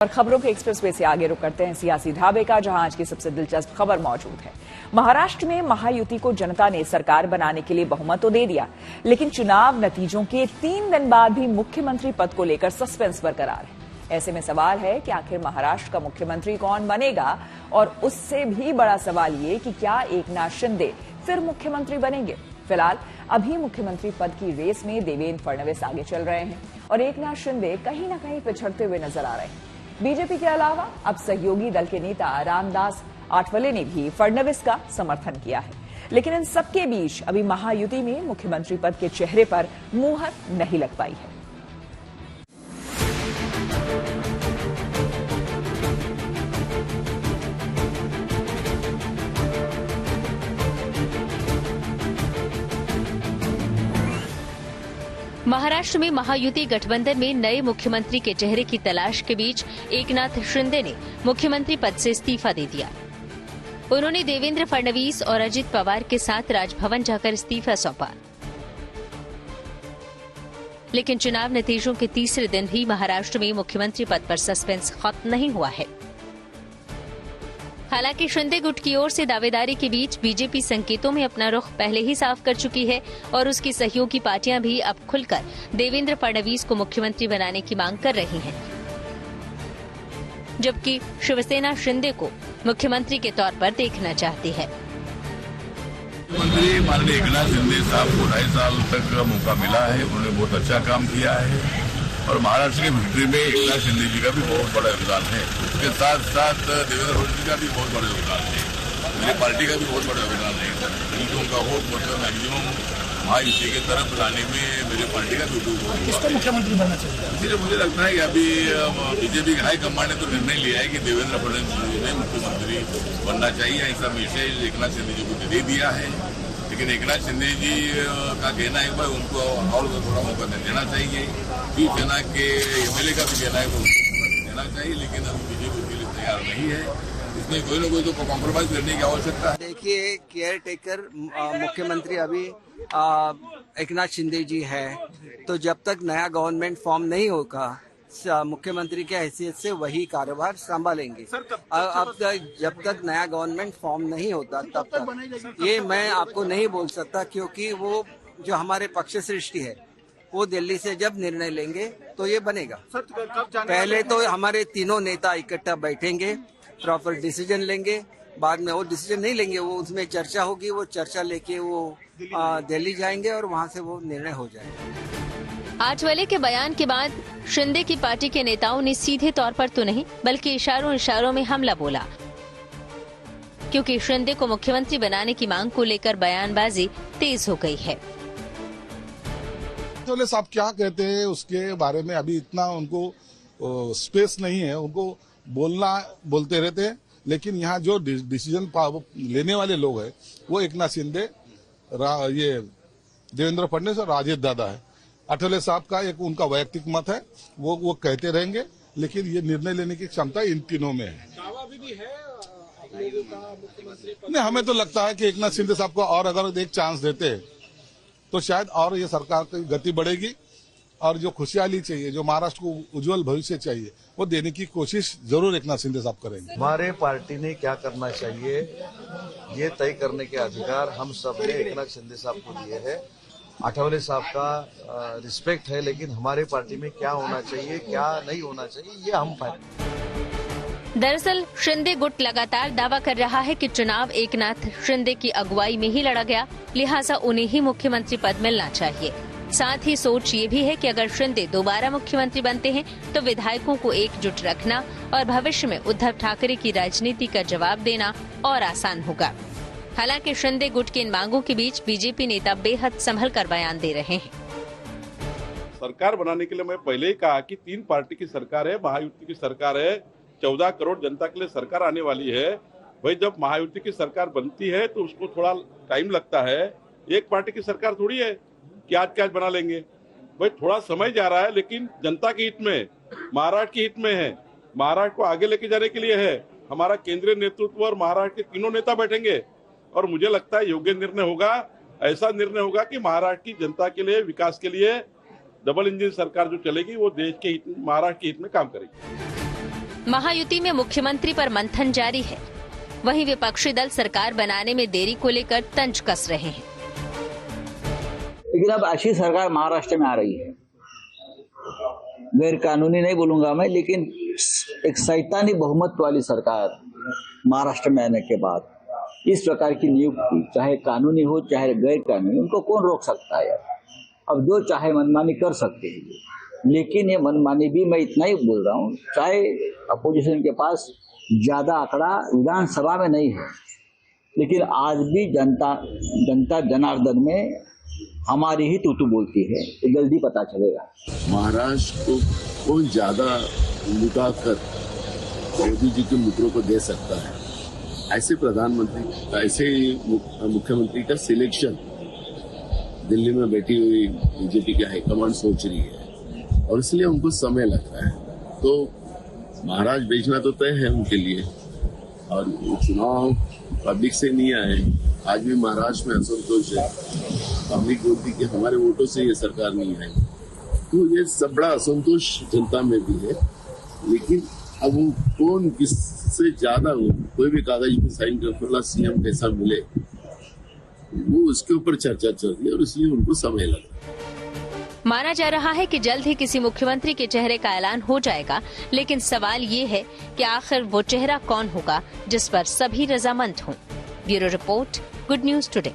और खबरों के एक्सप्रेसवे से आगे रुक करते हैं सियासी ढाबे का, जहां आज की सबसे दिलचस्प खबर मौजूद है। महाराष्ट्र में महायुति को जनता ने सरकार बनाने के लिए बहुमत तो दे दिया, लेकिन चुनाव नतीजों के 3 दिन बाद भी मुख्यमंत्री पद को लेकर सस्पेंस बरकरार है। ऐसे में सवाल है कि आखिर महाराष्ट्र का मुख्यमंत्री कौन बनेगा, और उससे भी बड़ा सवाल ये कि क्या एकनाथ शिंदे फिर मुख्यमंत्री बनेंगे। फिलहाल अभी मुख्यमंत्री पद की रेस में देवेंद्र फडणवीस आगे चल रहे हैं और एकनाथ शिंदे कहीं ना कहीं पिछड़ते हुए नजर आ रहे हैं। बीजेपी के अलावा अब सहयोगी दल के नेता रामदास आठवले ने भी फडणवीस का समर्थन किया है, लेकिन इन सबके बीच अभी महायुति में मुख्यमंत्री पद के चेहरे पर मुहर नहीं लग पाई है। महाराष्ट्र में महायुति गठबंधन में नए मुख्यमंत्री के चेहरे की तलाश के बीच एकनाथ शिंदे ने मुख्यमंत्री पद से इस्तीफा दे दिया। उन्होंने देवेंद्र फडणवीस और अजित पवार के साथ राजभवन जाकर इस्तीफा सौंपा, लेकिन चुनाव नतीजों के तीसरे दिन भी महाराष्ट्र में मुख्यमंत्री पद पर सस्पेंस खत्म नहीं हुआ है। हालांकि शिंदे गुट की ओर से दावेदारी के बीच बीजेपी संकेतों में अपना रुख पहले ही साफ कर चुकी है और उसकी सहयोगी पार्टियां भी अब खुलकर देवेंद्र फडणवीस को मुख्यमंत्री बनाने की मांग कर रही हैं, जबकि शिवसेना शिंदे को मुख्यमंत्री के तौर पर देखना चाहती है। मुख्यमंत्री माननीय एकनाथ शिंदे साहब को 2.5 साल तक का मौका मिला है। उन्होंने बहुत अच्छा काम किया है और महाराष्ट्र की विक्ट्री में एकनाथ शिंदे जी का भी बहुत बड़ा योगदान है। उसके साथ साथ देवेंद्र फडणवीस का भी बहुत बड़ा योगदान है, मेरी पार्टी का भी बहुत बड़ा योगदान है। उनका वोट मतलब मैक्सिमम महायुति की तरफ लाने में मेरी पार्टी का भी किसको मुख्यमंत्री बनना चाहिए। इसलिए मुझे लगता है कि अभी बीजेपी के हाईकमांड ने तो निर्णय लिया है कि देवेंद्र फडणवीस जी ने मुख्यमंत्री बनना चाहिए। ऐसा मैसेज एकनाथ शिंदे जी को दे दिया है, लेकिन एकनाथ शिंदे जी का कहना है कि उनको और थोड़ा मौका देना चाहिए। शिवसेना के एमएलए का भी कहना है कि उनको देना चाहिए, लेकिन अभी बीजेपी उसके लिए तैयार नहीं है। इसमें कोई ना कोई तो कॉम्प्रोमाइज करने की आवश्यकता है। देखिए, केयर टेकर मुख्यमंत्री अभी एकनाथ शिंदे जी है, तो जब तक नया गवर्नमेंट फॉर्म नहीं होगा मुख्यमंत्री के हैसियत से वही कारोबार संभालेंगे। अब तक जब तक नया गवर्नमेंट फॉर्म नहीं होता तब तक ये मैं आपको नहीं बोल सकता, क्योंकि वो जो हमारे पक्ष सृष्टि है वो दिल्ली से जब निर्णय लेंगे तो ये बनेगा। पहले तो हमारे तीनों नेता इकट्ठा बैठेंगे, प्रॉपर डिसीजन लेंगे, बाद में वो डिसीजन नहीं लेंगे, वो उसमें चर्चा होगी, वो चर्चा लेके वो दिल्ली जाएंगे और वहाँ से वो निर्णय हो जाएगा। आठवले के बयान के बाद शिंदे की पार्टी के नेताओं ने सीधे तौर पर तो नहीं बल्कि इशारों में हमला बोला, क्योंकि शिंदे को मुख्यमंत्री बनाने की मांग को लेकर बयानबाजी तेज हो गई है। आठवले साहब क्या कहते हैं उसके बारे में अभी इतना उनको स्पेस नहीं है, उनको बोलते रहते हैं, लेकिन यहाँ जो डिसीजन लेने वाले लोग हैं वो एकनाथ शिंदे, ये देवेंद्र फडणवीस और राजेश दादा है। आठवले साहब का एक उनका वैयक्तिक मत है, वो कहते रहेंगे, लेकिन ये निर्णय लेने की क्षमता इन तीनों में है। नहीं, हमें तो लगता है कि एकनाथ शिंदे साहब को और अगर एक चांस देते हैं तो शायद और ये सरकार की गति बढ़ेगी और जो खुशहाली चाहिए, जो महाराष्ट्र को उज्जवल भविष्य चाहिए, वो देने की कोशिश जरूर एकनाथ शिंदे साहब करेंगे। हमारे पार्टी ने क्या करना चाहिए ये तय करने के अधिकार हम सब ने एकनाथ शिंदे साहब को दिए हैं। आठवले साहब का रिस्पेक्ट है, लेकिन हमारे पार्टी में क्या होना चाहिए क्या नहीं होना चाहिए ये हम फैसला। दरअसल शिंदे गुट लगातार दावा कर रहा है कि चुनाव एकनाथ शिंदे की अगुवाई में ही लड़ा गया, लिहाजा उन्हें ही मुख्यमंत्री पद मिलना चाहिए। साथ ही सोच ये भी है कि अगर शिंदे दोबारा मुख्यमंत्री बनते हैं तो विधायकों को एकजुट रखना और भविष्य में उद्धव ठाकरे की राजनीति का जवाब देना और आसान होगा। हालांकि शिंदे गुट की इन मांगों के बीच बीजेपी नेता बेहद संभल कर बयान दे रहे हैं। सरकार बनाने के लिए मैं पहले ही कहा कि 3 पार्टी की सरकार है, महायुति की सरकार है, 14 करोड़ जनता के लिए सरकार आने वाली है। भाई जब महायुति की सरकार बनती है तो उसको थोड़ा टाइम लगता है। एक पार्टी की सरकार थोड़ी है कि आज बना लेंगे। भाई थोड़ा समय जा रहा है, लेकिन जनता के हित में, महाराष्ट्र के हित में है, महाराष्ट्र को आगे लेके जाने के लिए है। हमारा केंद्रीय नेतृत्व और महाराष्ट्र के तीनों नेता बैठेंगे और मुझे लगता है योग्य निर्णय होगा। ऐसा निर्णय होगा कि महाराष्ट्र की जनता के लिए, विकास के लिए डबल इंजन सरकार जो चलेगी वो देश के हित, महाराष्ट्र के हित में काम करेगी। महायुति में मुख्यमंत्री पर मंथन जारी है। वहीं विपक्षी दल सरकार बनाने में देरी को लेकर तंज कस रहे हैं। लेकिन अब ऐसी सरकार महाराष्ट्र में आ रही है, गैर कानूनी नहीं बोलूंगा मैं, लेकिन एक शैतानी बहुमत वाली सरकार महाराष्ट्र में आने के बाद इस प्रकार की नियुक्ति, चाहे कानूनी हो चाहे गैर कानूनी, उनको कौन रोक सकता है? अब जो चाहे मनमानी कर सकते हैं, लेकिन ये मनमानी भी मैं इतना ही बोल रहा हूँ, चाहे अपोजिशन के पास ज्यादा आंकड़ा विधानसभा में नहीं है, लेकिन आज भी जनता जनार्दन में हमारी ही तूतू बोलती है, ये जल्दी पता चलेगा। महाराष्ट्र को कौन ज्यादा लुटा कर मोदी जी के मित्रों को दे सकता है, ऐसे प्रधानमंत्री, ऐसे मुख्यमंत्री का सिलेक्शन दिल्ली में बैठी हुई बीजेपी की हाईकमान सोच रही है और इसलिए उनको समय लग रहा है। तो महाराष्ट्र बेचना तो तय है उनके लिए, और चुनाव पब्लिक से नहीं आए, आज भी महाराष्ट्र में असंतोष है। पब्लिक बोलती कि हमारे वोटों से ये सरकार नहीं आई, तो ये सब बड़ा असंतोष जनता में भी है। लेकिन अब वो कौन किससे ज्यादा हो, कोई भी कागज में साइन करने वाला सीएम कैसा मिले, वो उसके ऊपर चर्चा चल रही है और इसलिए उनको समय लगा। माना जा रहा है कि जल्द ही किसी मुख्यमंत्री के चेहरे का ऐलान हो जाएगा, लेकिन सवाल ये है कि आखिर वो चेहरा कौन होगा जिस पर सभी रजामंद हों। Bureau report, good news today.